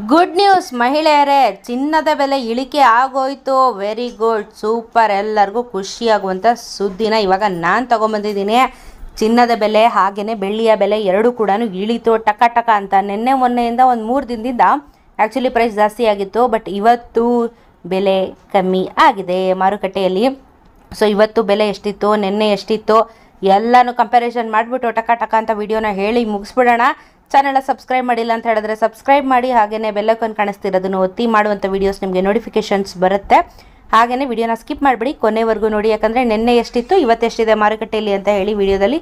Good news ಮಹಿಳೆಯರೇ, ಚಿನ್ನದ ಬೆಲೆ ಇಳಿಕೆ ಆಗೋಯ್ತು. Very good, super. ಎಲ್ಲರಿಗೂ ಖುಷಿಯಾಗುವಂಥ ಸುದ್ದಿನ ಇವಾಗ ನಾನು ತೊಗೊಂಬಂದಿದ್ದೀನಿ. ಚಿನ್ನದ ಬೆಲೆ ಹಾಗೆಯೇ ಬೆಳ್ಳಿಯ ಬೆಲೆ ಎರಡೂ ಕೂಡ ಇಳಿತು ಟಕ ಟಕ ಅಂತ. ನಿನ್ನೆ ಮೊನ್ನೆಯಿಂದ ಒಂದು 3 ದಿನದಿಂದ ಆ್ಯಕ್ಚುಲಿ ಪ್ರೈಸ್ ಜಾಸ್ತಿ ಆಗಿತ್ತು, ಬಟ್ ಇವತ್ತು ಬೆಲೆ ಕಮ್ಮಿ ಆಗಿದೆ ಮಾರುಕಟ್ಟೆಯಲ್ಲಿ. ಸೊ ಇವತ್ತು ಬೆಲೆ ಎಷ್ಟಿತ್ತು, ನಿನ್ನೆ ಎಷ್ಟಿತ್ತು ಎಲ್ಲನೂ ಕಂಪ್ಯಾರಿಸನ್ ಮಾಡಿಬಿಟ್ಟು ಟಕ ಟಕ ಅಂತ ವಿಡಿಯೋನ ಹೇಳಿ ಮುಗಿಸ್ಬಿಡೋಣ. ಚಾನೆಲ್ ಸಬ್ಸ್ಕ್ರೈಬ್ ಮಾಡಿಲ್ಲ ಅಂತ ಹೇಳಿದ್ರೆ ಸಬ್ಸ್ಕ್ರೈಬ್ ಮಾಡಿ, ಹಾಗೆಯೇ ಬೆಲ್ಲೈಕನ್ ಕಾಣಿಸ್ತಿರೋದನ್ನು ಒತ್ತಿ. ಮಾಡುವಂಥ ವೀಡಿಯೋಸ್ ನಿಮಗೆ ನೋಟಿಫಿಕೇಷನ್ಸ್ ಬರುತ್ತೆ. ಹಾಗೆಯೇ ವಿಡಿಯೋನ ಸ್ಕಿಪ್ ಮಾಡಿಬಿಡಿ, ಕೊನೆವರೆಗೂ ನೋಡಿ. ಯಾಕಂದರೆ ನಿನ್ನೆ ಎಷ್ಟಿತ್ತು ಇವತ್ತೆಷ್ಟಿದೆ ಮಾರುಕಟ್ಟೆಯಲ್ಲಿ ಅಂತ ಹೇಳಿ ವಿಡಿಯೋದಲ್ಲಿ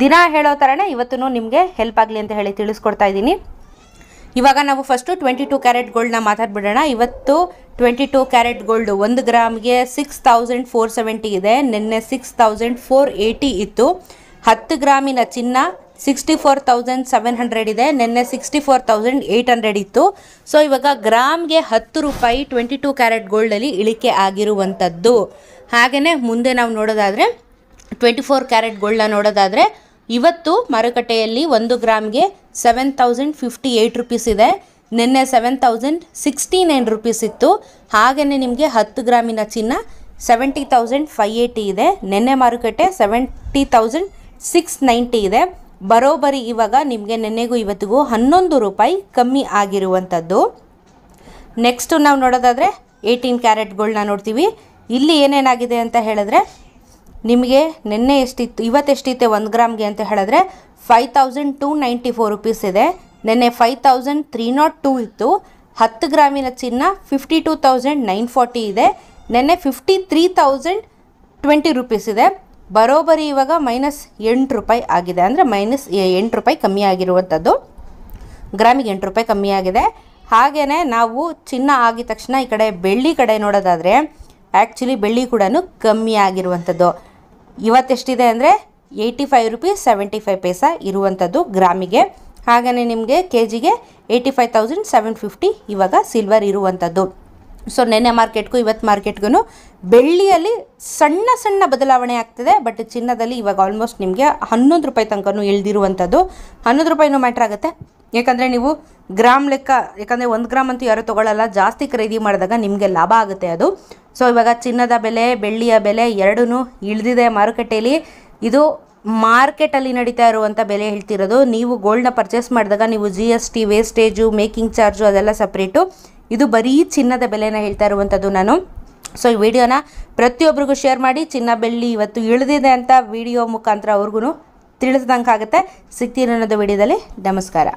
ದಿನ ಹೇಳೋ ಥರನೇ ಇವತ್ತು ನಿಮಗೆ ಹೆಲ್ಪ್ ಆಗಲಿ ಅಂತ ಹೇಳಿ ತಿಳಿಸ್ಕೊಡ್ತಾ ಇದ್ದೀನಿ. ಇವಾಗ ನಾವು ಫಸ್ಟು 22 ಕ್ಯಾರೆಟ್ ಗೋಲ್ಡ್ನ ಮಾತಾಡ್ಬಿಡೋಣ. ಇವತ್ತು 22 ಕ್ಯಾರೆಟ್ ಗೋಲ್ಡು 1 ಗ್ರಾಮ್ಗೆ 6470 ಇದೆ. ನಿನ್ನೆ 6480 ಇತ್ತು. 10 ಗ್ರಾಮಿನ ಚಿನ್ನ 64,700 ಇದೆ. ನಿನ್ನೆ 64,800 ಇತ್ತು. ಸೊ ಇವಾಗ ಗ್ರಾಮ್ಗೆ 10 ರೂಪಾಯಿ 22 ಕ್ಯಾರೆಟ್ ಗೋಲ್ಡಲ್ಲಿ ಇಳಿಕೆ ಆಗಿರುವಂಥದ್ದು. ಹಾಗೆಯೇ ಮುಂದೆ ನಾವು ನೋಡೋದಾದರೆ 24 ಕ್ಯಾರೆಟ್ ಗೋಲ್ಡ್ನ ನೋಡೋದಾದರೆ ಇವತ್ತು ಮಾರುಕಟ್ಟೆಯಲ್ಲಿ 1 ಗ್ರಾಮ್ಗೆ 7,058 ರುಪೀಸ್ ಇದೆ. ನಿನ್ನೆ 7,069 ರುಪೀಸ್ ಇತ್ತು. ಹಾಗೆಯೇ ನಿಮಗೆ 10 ಗ್ರಾಮಿನ ಚಿನ್ನ 70,580 ಇದೆ. ನಿನ್ನೆ ಮಾರುಕಟ್ಟೆ 70,690 ಇದೆ. ಬರೋಬ್ಬರಿ ಇವಾಗ ನಿಮಗೆ ನಿನ್ನೆಗೂ ಇವತ್ತಿಗೂ 11 ರೂಪಾಯಿ ಕಮ್ಮಿ ಆಗಿರುವಂಥದ್ದು. ನೆಕ್ಸ್ಟು ನಾವು ನೋಡೋದಾದರೆ 18 ಕ್ಯಾರೆಟ್ ಗೋಲ್ಡ್ನ ನೋಡ್ತೀವಿ. ಇಲ್ಲಿ ಏನೇನಾಗಿದೆ ಅಂತ ಹೇಳಿದ್ರೆ ನಿಮಗೆ ನಿನ್ನೆ ಎಷ್ಟಿತ್ತು ಇವತ್ತೆಷ್ಟಿತ್ತು 1 ಗ್ರಾಮ್ಗೆ ಅಂತ ಹೇಳಿದ್ರೆ 5,294 ರುಪೀಸ್ ಇದೆ. ನಿನ್ನೆ 5,302 ಇತ್ತು. 10 ಗ್ರಾಮಿನ ಚಿನ್ನ 52,940 ಇದೆ. ನಿನ್ನೆ 53,020 ರುಪೀಸ್ ಇದೆ. ಬರೋಬ್ಬರಿ ಇವಾಗ -8 ರೂಪಾಯಿ ಆಗಿದೆ. ಅಂದರೆ -8 ರೂಪಾಯಿ ಕಮ್ಮಿ ಆಗಿರುವಂಥದ್ದು. ಗ್ರಾಮಿಗೆ 8 ರೂಪಾಯಿ ಕಮ್ಮಿ ಆಗಿದೆ. ಹಾಗೆಯೇ ನಾವು ಚಿನ್ನ ಆಗಿದ ತಕ್ಷಣ ಈ ಕಡೆ ಬೆಳ್ಳಿ ಕಡೆ ನೋಡೋದಾದರೆ ಆ್ಯಕ್ಚುಲಿ ಬೆಳ್ಳಿ ಕೂಡ ಕಮ್ಮಿ ಆಗಿರುವಂಥದ್ದು. ಇವತ್ತೆಷ್ಟಿದೆ ಅಂದರೆ 85 ರೂಪೀಸ್ 75 ಪೈಸಾ ಇರುವಂಥದ್ದು ಗ್ರಾಮಿಗೆ. ಹಾಗೆಯೇ ನಿಮಗೆ ಕೆ ಜಿಗೆ 85,750 ಇವಾಗ ಸಿಲ್ವರ್ ಇರುವಂಥದ್ದು. ಸೊ ನೆನ್ನೆ ಮಾರ್ಕೆಟ್ಗೂ ಇವತ್ತು ಮಾರ್ಕೆಟ್ಗೂ ಬೆಳ್ಳಿಯಲ್ಲಿ ಸಣ್ಣ ಸಣ್ಣ ಬದಲಾವಣೆ ಆಗ್ತದೆ. ಬಟ್ ಚಿನ್ನದಲ್ಲಿ ಇವಾಗ ಆಲ್ಮೋಸ್ಟ್ ನಿಮಗೆ 11 ರೂಪಾಯಿ ತನಕ ಇಳಿದಿರುವಂಥದ್ದು. 11 ರೂಪಾಯಿನೂ ಮ್ಯಾಟ್ರ್ ಆಗುತ್ತೆ. ಯಾಕಂದರೆ ನೀವು ಗ್ರಾಮ್ ಲೆಕ್ಕ, ಯಾಕಂದರೆ 1 ಗ್ರಾಮ್ ಅಂತೂ ಯಾರೂ ತೊಗೊಳ್ಳಲ್ಲ. ಜಾಸ್ತಿ ಖರೀದಿ ಮಾಡಿದಾಗ ನಿಮಗೆ ಲಾಭ ಆಗುತ್ತೆ ಅದು. ಸೊ ಇವಾಗ ಚಿನ್ನದ ಬೆಲೆ ಬೆಳ್ಳಿಯ ಬೆಲೆ ಎರಡೂ ಇಳಿದಿದೆ ಮಾರುಕಟ್ಟೆಯಲ್ಲಿ. ಇದು ಮಾರ್ಕೆಟಲ್ಲಿ ನಡೀತಾ ಇರುವಂಥ ಬೆಲೆ ಹೇಳ್ತಿರೋದು. ನೀವು ಗೋಲ್ಡ್ನ ಪರ್ಚೇಸ್ ಮಾಡಿದಾಗ ನೀವು GST, ವೇಸ್ಟೇಜು, ಮೇಕಿಂಗ್ ಚಾರ್ಜು ಅದೆಲ್ಲ ಸಪ್ರೇಟು. ಇದು ಬರೀ ಚಿನ್ನದ ಬೆಲೆನ ಹೇಳ್ತಾ ಇರುವಂಥದ್ದು ನಾನು. ಸೊ ಈ ವಿಡಿಯೋನ ಪ್ರತಿಯೊಬ್ಬರಿಗೂ ಶೇರ್ ಮಾಡಿ. ಚಿನ್ನ ಬೆಳ್ಳಿ ಇವತ್ತು ಇಳಿದಿದೆ ಅಂತ ವಿಡಿಯೋ ಮುಖಾಂತರ ಅವ್ರಿಗೂ ತಿಳಿಸ್ದಂಗೆ ಆಗುತ್ತೆ. ಸಿಗ್ತೀನಿ ಅನ್ನೋದು ವಿಡಿಯೋದಲ್ಲಿ. ನಮಸ್ಕಾರ.